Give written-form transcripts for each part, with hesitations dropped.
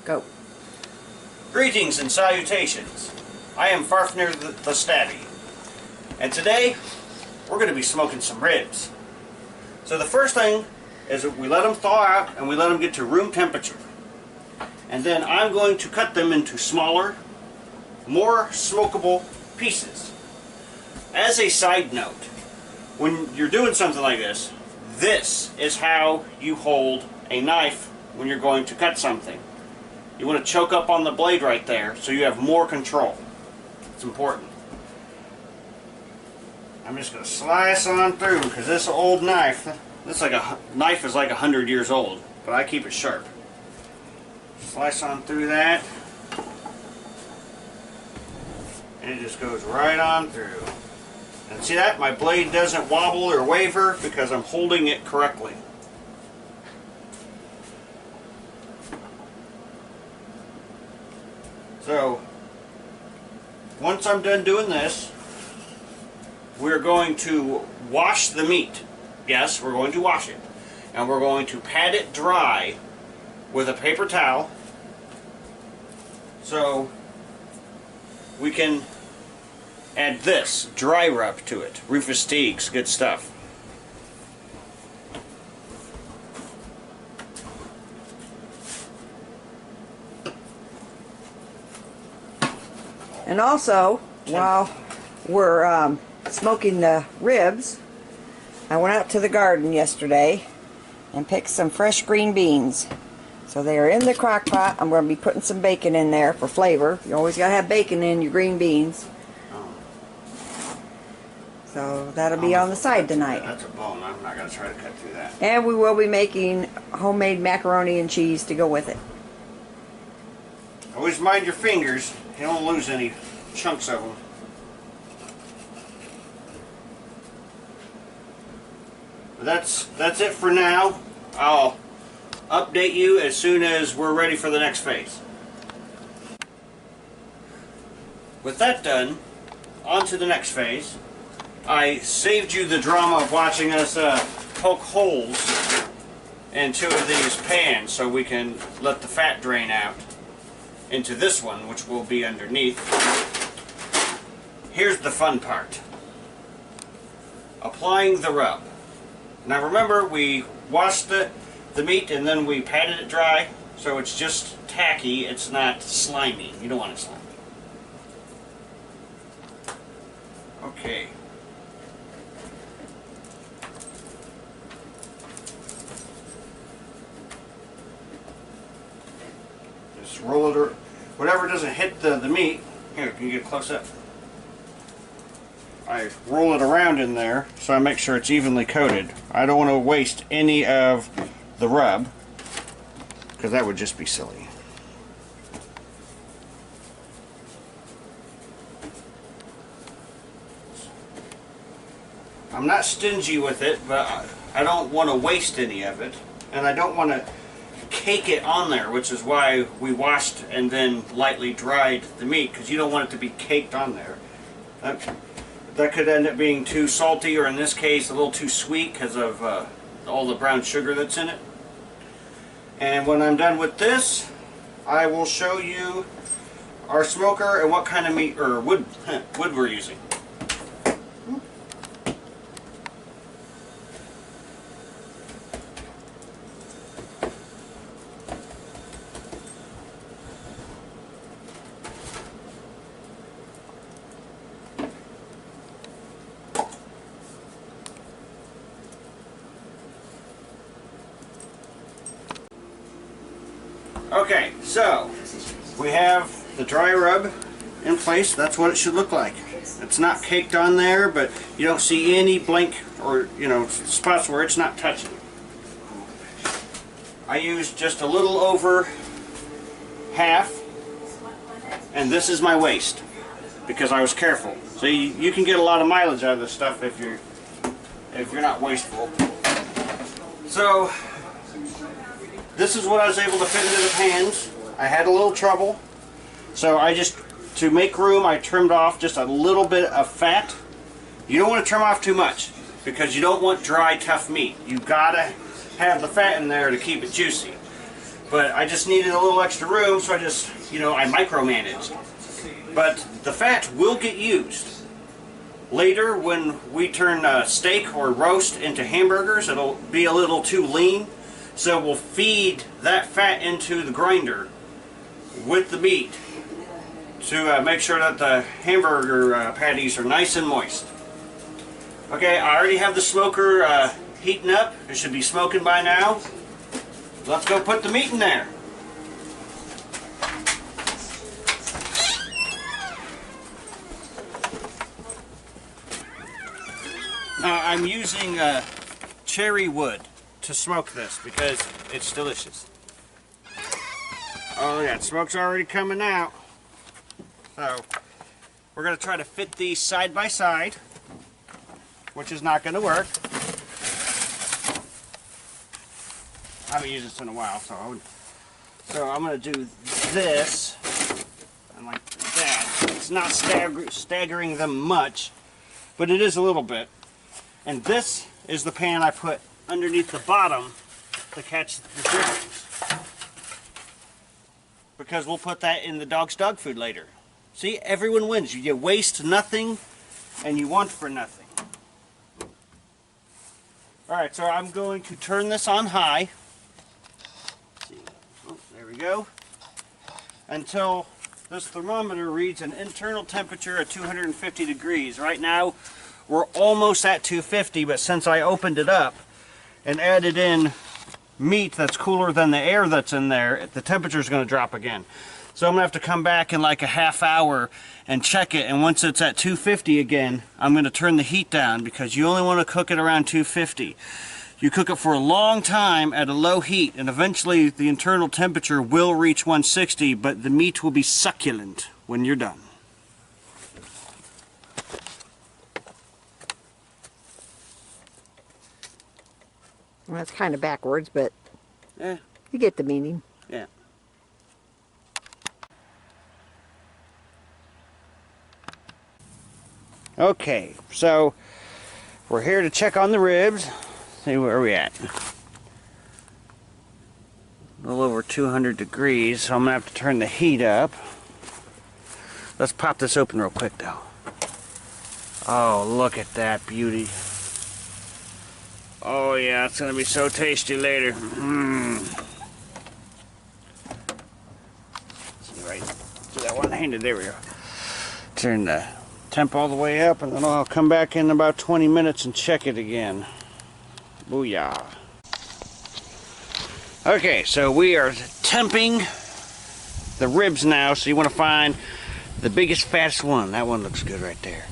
Go. Greetings and salutations. I am Farfner the Stabby, and today we're going to be smoking some ribs. So the first thing is that we let them thaw out and we let them get to room temperature. And then I'm going to cut them into smaller, more smokable pieces. As a side note, when you're doing something like this is how you hold a knife when you're going to cut something. You want to choke up on the blade right there so you have more control. It's important. I'm just going to slice on through because this old knife, knife is like 100 years old, but I keep it sharp. Slice on through that, and it just goes right on through. And see that? My blade doesn't wobble or waver because I'm holding it correctly. So, once I'm done doing this, we're going to wash the meat. Yes, we're going to wash it. And we're going to pat it dry with a paper towel so we can add this dry rub to it. Rufus Teague's good stuff. And also, while we're smoking the ribs, I went out to the garden yesterday and picked some fresh green beans. So they are in the crock pot. I'm going to be putting some bacon in there for flavor. You always got to have bacon in your green beans. So that'll be on the side tonight. That's a bone. I'm not going to try to cut through that. And we will be making homemade macaroni and cheese to go with it. Always mind your fingers. You don't lose any chunks of them. But that's it for now. I'll update you as soon as we're ready for the next phase. With that done, on to the next phase. I saved you the drama of watching us poke holes in two of these pans so we can let the fat drain out into this one, which will be underneath. Here's the fun part. Applying the rub. Now remember, we washed the meat and then we patted it dry, so it's just tacky, it's not slimy. You don't want it slimy. Okay. Just roll it, or whatever doesn't hit the meat. Here, can you get close up? I roll it around in there so I make sure it's evenly coated. I don't want to waste any of the rub because that would just be silly. I'm not stingy with it, but I don't want to waste any of it, and I don't want to cake it on there, which is why we washed and then lightly dried the meat, because you don't want it to be caked on there. That could end up being too salty, or in this case a little too sweet because of all the brown sugar that's in it. And when I'm done with this, I will show you our smoker and what kind of meat or wood we're using. Okay, so we have the dry rub in place. That's what it should look like. It's not caked on there, but you don't see any blank or spots where it's not touching. I used just a little over half, and this is my waste because I was careful. So you can get a lot of mileage out of this stuff if you're not wasteful. So this is what I was able to fit into the pans. I had a little trouble, so to make room, I trimmed off just a little bit of fat. You don't want to trim off too much because you don't want dry, tough meat. You've got to have the fat in there to keep it juicy. But I just needed a little extra room, so I just, I micromanaged. But the fat will get used. Later, when we turn steak or roast into hamburgers, it'll be a little too lean. So we'll feed that fat into the grinder with the meat to make sure that the hamburger patties are nice and moist. Okay, I already have the smoker heating up. It should be smoking by now. Let's go put the meat in there. Now I'm using cherry wood to smoke this because it's delicious. Oh yeah, smoke's already coming out. So we're going to try to fit these side by side, which is not going to work. I haven't used this in a while, so I'm going to do this and like that. It's not staggering them much, but it is a little bit. And this is the pan I put underneath the bottom to catch the drippings, because we'll put that in the dog's dog food later. See, everyone wins. You waste nothing and you want for nothing. Alright, so I'm going to turn this on high. Let's see. Oh, there we go. Until this thermometer reads an internal temperature of 250 degrees. Right now, we're almost at 250, but since I opened it up and added in meat that's cooler than the air that's in there, the temperature is going to drop again. So I'm going to have to come back in like a half hour and check it, and once it's at 250 again, I'm going to turn the heat down, because you only want to cook it around 250. You cook it for a long time at a low heat, and eventually the internal temperature will reach 160, but the meat will be succulent when you're done. Well, that's kind of backwards, but Yeah. you get the meaning. Yeah. Okay, so we're here to check on the ribs. See where we at. A little over 200 degrees, so I'm gonna have to turn the heat up. Let's pop this open real quick though. Oh, look at that beauty. Oh yeah, it's gonna be so tasty later. See right, do that one-handed. There we go. Turn the temp all the way up, and then I'll come back in about 20 minutes and check it again. Booyah. Okay, so we are temping the ribs now, so you want to find the biggest, fattest one. That one looks good right there.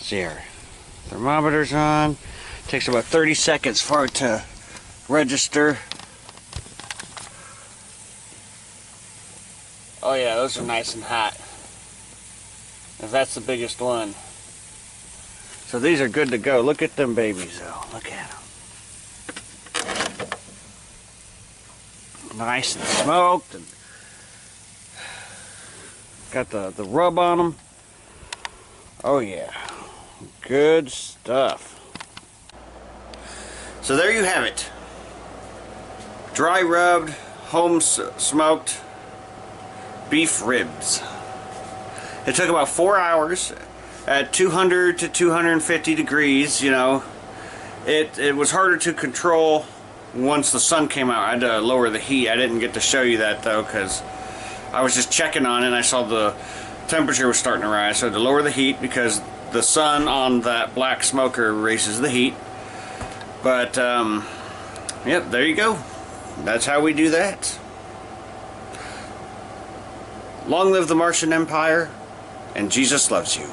See our thermometer's on. Takes about 30 seconds for it to register. Oh yeah, those are nice and hot. If that's the biggest one. So these are good to go. Look at them babies though. Look at them. Nice and smoked, and got the rub on them. Oh yeah, good stuff. So there you have it. Dry rubbed, home smoked beef ribs. It took about 4 hours at 200 to 250 degrees. You know, it was harder to control once the sun came out. I had to lower the heat. I didn't get to show you that though, because I was just checking on it and I saw the temperature was starting to rise. So I had to lower the heat because the sun on that black smoker raises the heat. But yep, there you go. That's how we do that. Long live the Martian Empire, and Jesus loves you.